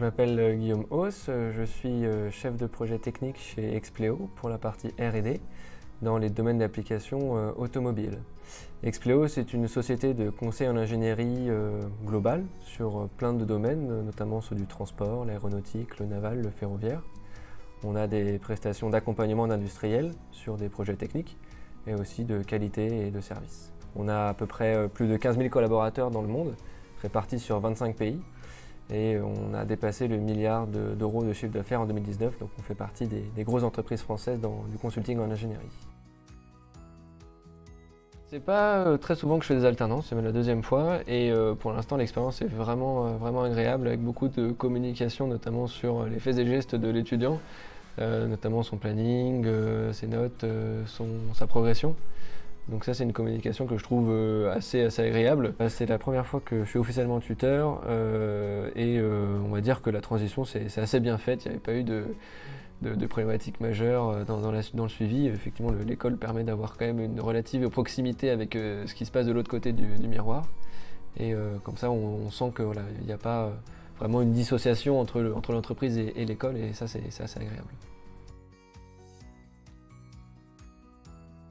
m'appelle Guillaume Hauss, je suis chef de projet technique chez Expleo pour la partie R&D dans les domaines d'application automobile. Expleo, c'est une société de conseil en ingénierie globale sur plein de domaines, notamment ceux du transport, l'aéronautique, le naval, le ferroviaire. On a des prestations d'accompagnement d'industriels sur des projets techniques et aussi de qualité et de service. On a à peu près plus de 15 000 collaborateurs dans le monde, répartis sur 25 pays. Et on a dépassé le milliard d'euros de chiffre d'affaires en 2019, donc on fait partie des grosses entreprises françaises du consulting en ingénierie. C'est pas très souvent que je fais des alternances, c'est même la deuxième fois, et pour l'instant l'expérience est vraiment agréable, avec beaucoup de communication, notamment sur les faits et gestes de l'étudiant, notamment son planning, ses notes, sa progression. Donc ça, c'est une communication que je trouve assez agréable. C'est la première fois que je suis officiellement tuteur et on va dire que la transition c'est assez bien faite. Il n'y avait pas eu de problématiques majeures dans le suivi. Effectivement, l'école permet d'avoir quand même une relative proximité avec ce qui se passe de l'autre côté du miroir. Et comme ça, on sent qu'il n'y a pas vraiment une dissociation entre l'entreprise et l'école, et ça, c'est assez agréable.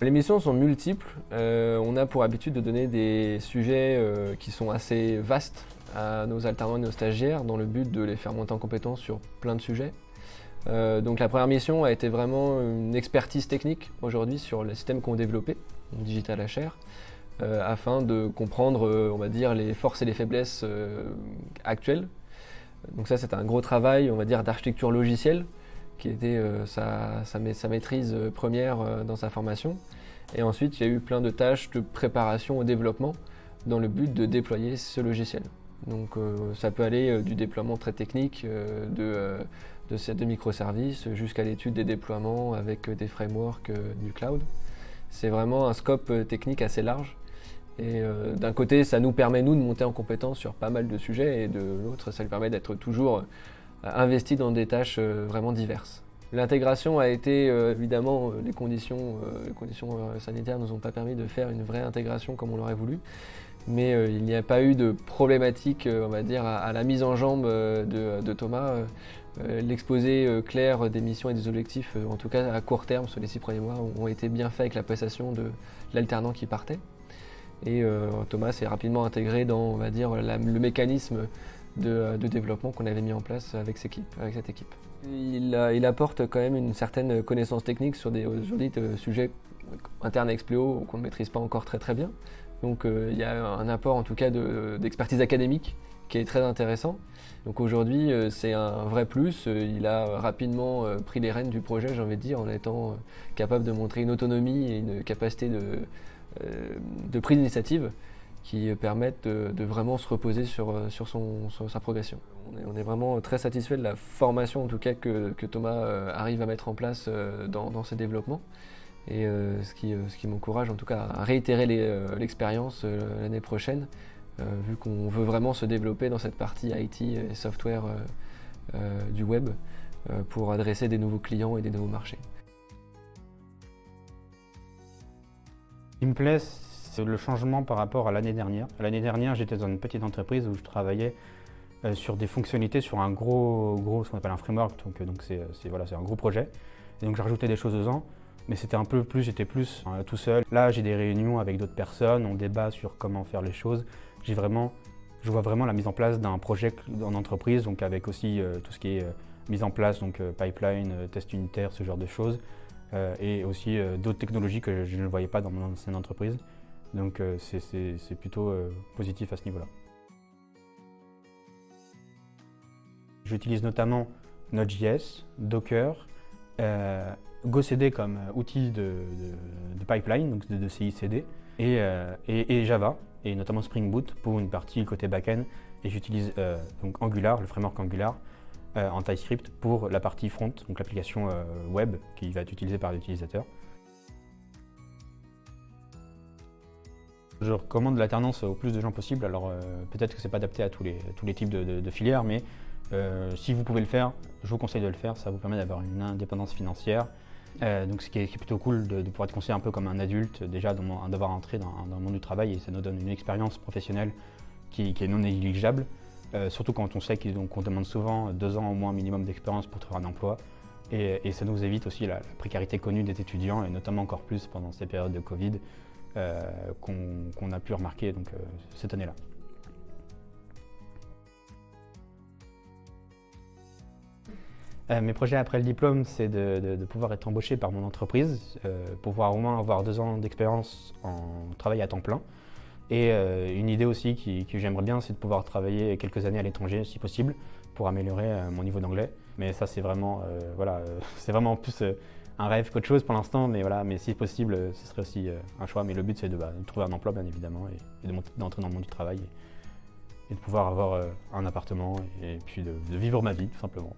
Les missions sont multiples. On a pour habitude de donner des sujets qui sont assez vastes à nos alternants et nos stagiaires dans le but de les faire monter en compétence sur plein de sujets. Donc la première mission a été vraiment une expertise technique aujourd'hui sur les systèmes qu'on développait, Digital HR, afin de comprendre, on va dire, les forces et les faiblesses actuelles. Donc ça, c'est un gros travail, on va dire, d'architecture logicielle, qui était sa maîtrise première dans sa formation. Et ensuite, il y a eu plein de tâches de préparation au développement dans le but de déployer ce logiciel. Donc ça peut aller du déploiement très technique de microservices jusqu'à l'étude des déploiements avec des frameworks du cloud. C'est vraiment un scope technique assez large. Et d'un côté, ça nous permet, nous, de monter en compétence sur pas mal de sujets, et de l'autre, ça lui permet d'être toujours investi dans des tâches vraiment diverses. L'intégration a été, évidemment, les conditions sanitaires ne nous ont pas permis de faire une vraie intégration comme on l'aurait voulu, mais il n'y a pas eu de problématique, on va dire, à la mise en jambe de Thomas. L'exposé clair des missions et des objectifs, en tout cas à court terme, sur les 6 premiers mois, ont été bien faits avec la prestation de l'alternant qui partait. Et Thomas s'est rapidement intégré dans, on va dire, le mécanisme de développement qu'on avait mis en place avec cette équipe. Il apporte quand même une certaine connaissance technique sur des sujets internes à Expleo qu'on ne maîtrise pas encore très bien. Donc il y a un apport en tout cas d'expertise académique qui est très intéressant. Donc aujourd'hui c'est un vrai plus. Il a rapidement pris les rênes du projet, j'ai envie de dire, en étant capable de montrer une autonomie et une capacité de prise d'initiative qui permettent de vraiment se reposer sur sa progression. On est vraiment très satisfait de la formation en tout cas que Thomas arrive à mettre en place dans ses développements, et ce qui m'encourage en tout cas à réitérer l'expérience l'année prochaine, vu qu'on veut vraiment se développer dans cette partie IT et software du web pour adresser des nouveaux clients et des nouveaux marchés. Il me plaît, c'est le changement par rapport à l'année dernière. L'année dernière, j'étais dans une petite entreprise où je travaillais sur des fonctionnalités, sur un ce qu'on appelle un framework, donc c'est un gros projet. Et donc j'ai rajouté des choses dedans, mais j'étais plus tout seul. Là, j'ai des réunions avec d'autres personnes, on débat sur comment faire les choses. Je vois vraiment la mise en place d'un projet en entreprise, donc avec aussi tout ce qui est mise en place, donc pipeline, test unitaire, ce genre de choses. Et aussi d'autres technologies que je ne voyais pas dans mon ancienne entreprise. Donc c'est plutôt positif à ce niveau-là. J'utilise notamment Node.js, Docker, GoCD comme outil de pipeline, donc de CI/CD, et Java, et notamment Spring Boot pour une partie côté back-end. Et j'utilise donc Angular, le framework Angular, en TypeScript pour la partie front, donc l'application web qui va être utilisée par l'utilisateur. Je recommande l'alternance au plus de gens possible. Alors peut-être que c'est pas adapté à tous les types de filières, mais si vous pouvez le faire, je vous conseille de le faire. Ça vous permet d'avoir une indépendance financière. Donc ce qui est plutôt cool de pouvoir être conseillé un peu comme un adulte, déjà d'avoir entré dans le monde du travail, et ça nous donne une expérience professionnelle qui est non négligeable. Surtout quand on sait qu'on demande souvent 2 ans au moins minimum d'expérience pour trouver un emploi. Et ça nous évite aussi la précarité connue des étudiants, et notamment encore plus pendant ces périodes de Covid qu'on a pu remarquer donc, cette année-là. Mes projets après le diplôme, c'est de pouvoir être embauché par mon entreprise, pouvoir au moins avoir 2 ans d'expérience en travail à temps plein. Et une idée aussi que j'aimerais bien, c'est de pouvoir travailler quelques années à l'étranger, si possible, pour améliorer mon niveau d'anglais. Mais ça, c'est vraiment, c'est vraiment plus un rêve qu'autre chose pour l'instant. Mais voilà, mais si possible, ce serait aussi un choix. Mais le but, c'est de trouver un emploi, bien évidemment, et d'entrer dans le monde du travail et de pouvoir avoir un appartement et puis de vivre ma vie, tout simplement.